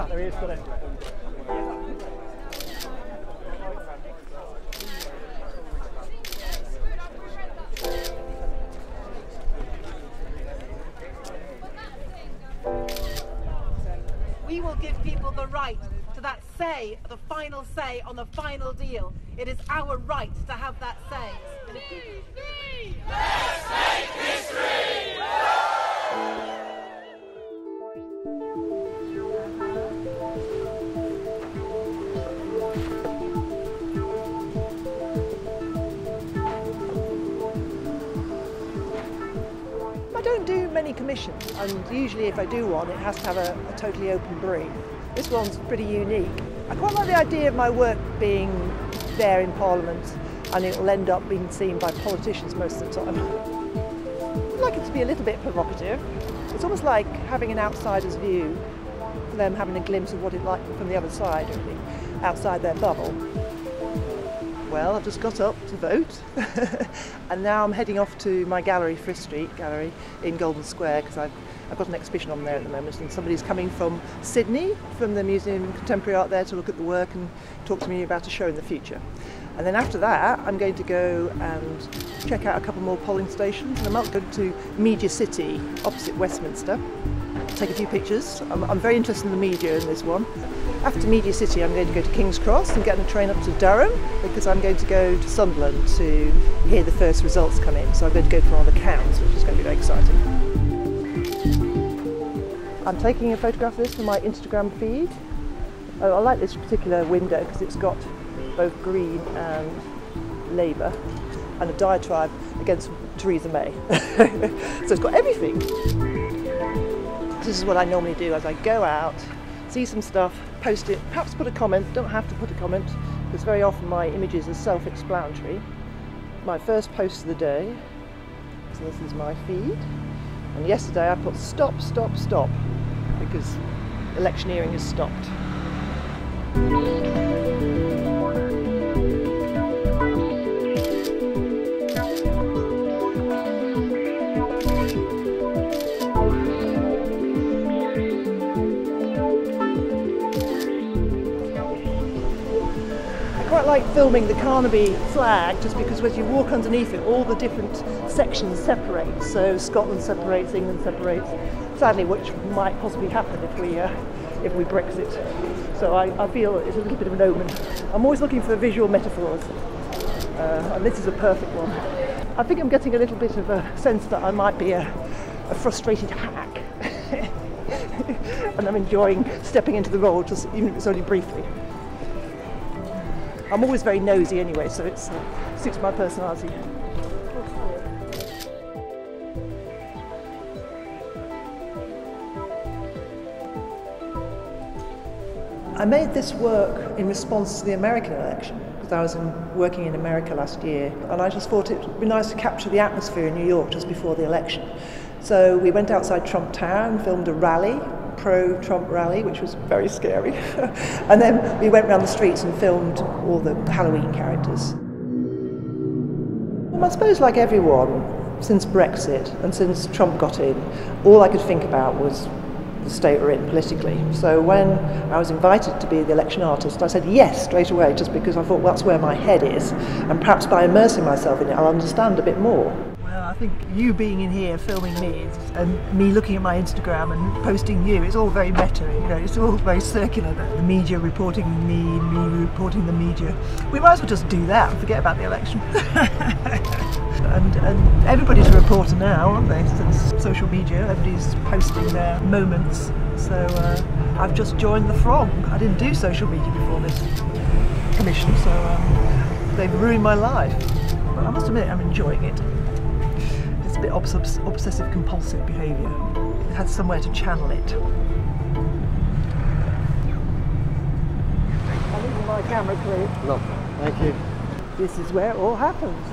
There he is, got it. We will give people the right to that say, the final say on the final deal. It is our right to have that say. Let's make history! I don't do many commissions, and usually if I do one it has to have a totally open brief. This one's pretty unique. I quite like the idea of my work being there in Parliament and it will end up being seen by politicians most of the time. I'd like it to be a little bit provocative. It's almost like having an outsider's view, for them having a glimpse of what it's like from the other side, really, outside their bubble. Well, I've just got up to vote and now I'm heading off to my gallery, Frith Street Gallery in Golden Square, because I've got an exhibition on there at the moment, and somebody's coming from Sydney, from the Museum of Contemporary Art there, to look at the work and talk to me about a show in the future. And then after that I'm going to go and check out a couple more polling stations, and I might go to Media City opposite Westminster, take a few pictures. I'm very interested in the media in this one. After Media City I'm going to go to King's Cross and get on a train up to Durham, because I'm going to go to Sunderland to hear the first results come in. So I'm going to go for one of the counts, which is going to be very exciting. I'm taking a photograph of this for my Instagram feed. I like this particular window because it's got both Green and Labour and a diatribe against Theresa May. So it's got everything. This is what I normally do as I go out, see some stuff, post it, perhaps put a comment. Don't have to put a comment because very often my images are self-explanatory. My first post of the day, so this is my feed, and yesterday I put stop, stop, stop, because electioneering has stopped. I quite like filming the Carnaby flag, just because as you walk underneath it all the different sections separate. So Scotland separates, England separates, sadly, which might possibly happen if we Brexit. So I feel it's a little bit of an omen. I'm always looking for visual metaphors, and this is a perfect one. I think I'm getting a little bit of a sense that I might be a frustrated hack and I'm enjoying stepping into the role, just even if it's only briefly. I'm always very nosy anyway, so it suits my personality. I made this work in response to the American election, because I was working in America last year, and I just thought it would be nice to capture the atmosphere in New York just before the election. So we went outside Trump Tower and filmed a rally, pro-Trump rally, which was very scary. And then we went around the streets and filmed all the Halloween characters. Well, I suppose like everyone, since Brexit and since Trump got in, all I could think about was the state we're in politically. So when I was invited to be the election artist, I said yes straight away, just because I thought, well, that's where my head is, and perhaps by immersing myself in it I'll understand a bit more. Well, I think you being in here filming me and me looking at my Instagram and posting you, it's all very meta, you know, it's all very circular. The media reporting me reporting the media. We might as well just do that and forget about the election. And everybody's a reporter now, aren't they? Since social media, everybody's posting their moments. So I've just joined the throng. I didn't do social media before this commission, so they've ruined my life. But I must admit, I'm enjoying it. It's a bit obsessive compulsive behaviour. It had somewhere to channel it. my camera crew. No, thank you. This is where it all happens.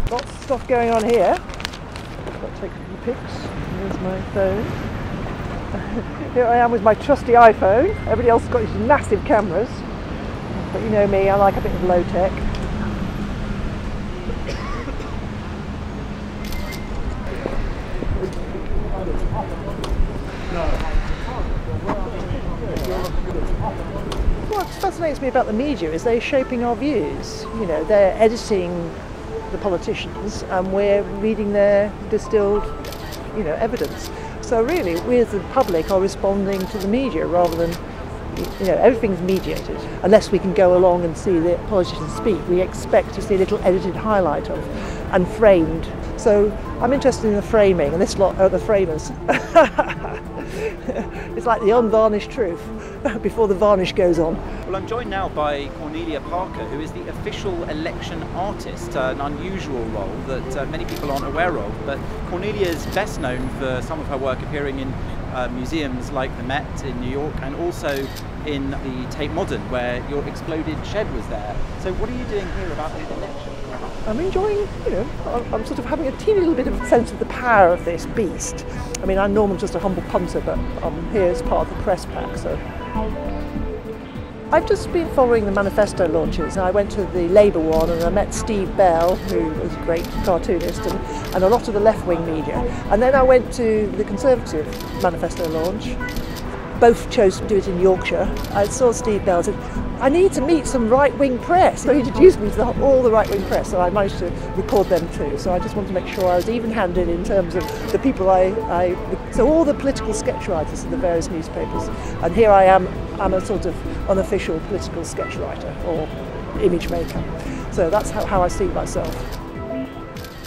Lots of stuff going on here. I'll take some pics. There's my phone. Here I am with my trusty iPhone. Everybody else has got these massive cameras. But you know me, I like a bit of low tech. What fascinates me about the media is they're shaping our views. You know, they're editing the politicians and we're reading their distilled, you know, evidence. So really, we as the public are responding to the media rather than, you know, everything's mediated. Unless we can go along and see the politicians speak, we expect to see a little edited highlight of and framed. So I'm interested in the framing, and this lot are the framers. It's like the unvarnished truth before the varnish goes on. Well, I'm joined now by Cornelia Parker, who is the official election artist, an unusual role that many people aren't aware of. But Cornelia is best known for some of her work appearing in museums like the Met in New York and also in the Tate Modern, where your exploded shed was there. So what are you doing here about the election? I'm enjoying, you know, I'm sort of having a teeny little bit of a sense of the power of this beast. I mean, I'm normally just a humble punter, but I'm here as part of the press pack, so. I've just been following the manifesto launches. I went to the Labour one and I met Steve Bell, who was a great cartoonist, and a lot of the left-wing media. And then I went to the Conservative manifesto launch. Both chose to do it in Yorkshire. I saw Steve Bell and said, I need to meet some right-wing press. So he introduced me to all the right-wing press, and I managed to record them too. So I just wanted to make sure I was even-handed in terms of the people so all the political sketch writers in the various newspapers. And here I am, I'm a sort of unofficial political sketch writer or image maker. So that's how I see myself.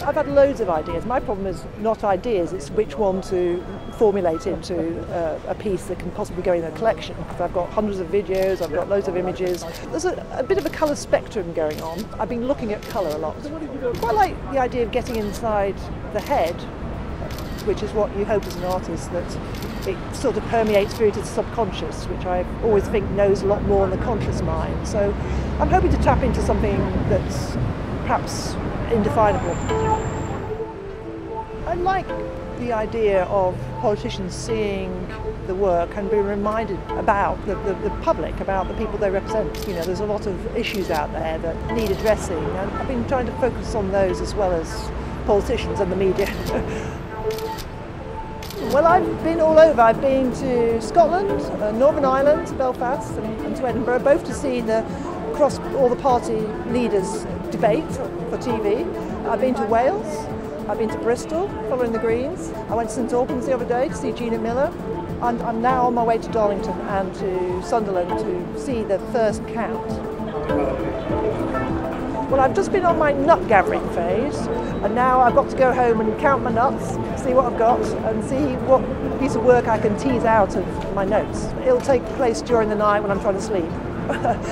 I've had loads of ideas. My problem is not ideas, it's which one to formulate into a piece that can possibly go in a collection. Because I've got hundreds of videos, I've got loads of images. There's a bit of a colour spectrum going on. I've been looking at colour a lot. I quite like the idea of getting inside the head, which is what you hope as an artist, that it sort of permeates through to the subconscious, which I always think knows a lot more than the conscious mind. So I'm hoping to tap into something that's perhaps indefinable. I like the idea of politicians seeing the work and being reminded about the public, about the people they represent. You know, there's a lot of issues out there that need addressing, and I've been trying to focus on those as well as politicians and the media. Well, I've been all over. I've been to Scotland, Northern Ireland, Belfast and to Edinburgh, both to see across all the party leaders debate for TV. I've been to Wales, I've been to Bristol following the Greens. I went to St Albans the other day to see Gina Miller, and I'm now on my way to Darlington and to Sunderland to see the first count. Well, I've just been on my nut gathering phase, and now I've got to go home and count my nuts, see what I've got, and see what piece of work I can tease out of my notes. It'll take place during the night when I'm trying to sleep.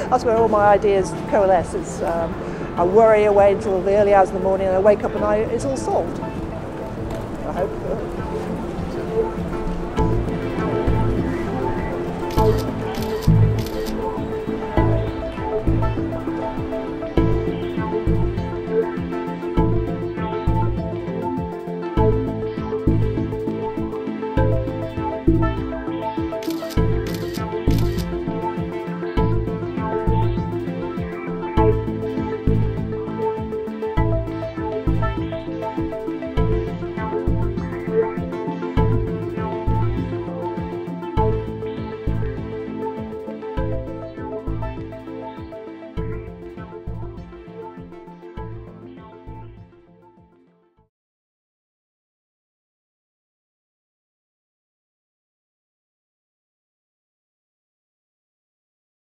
That's where all my ideas coalesce. I worry away until the early hours of the morning, and I wake up and it's all solved. I hope.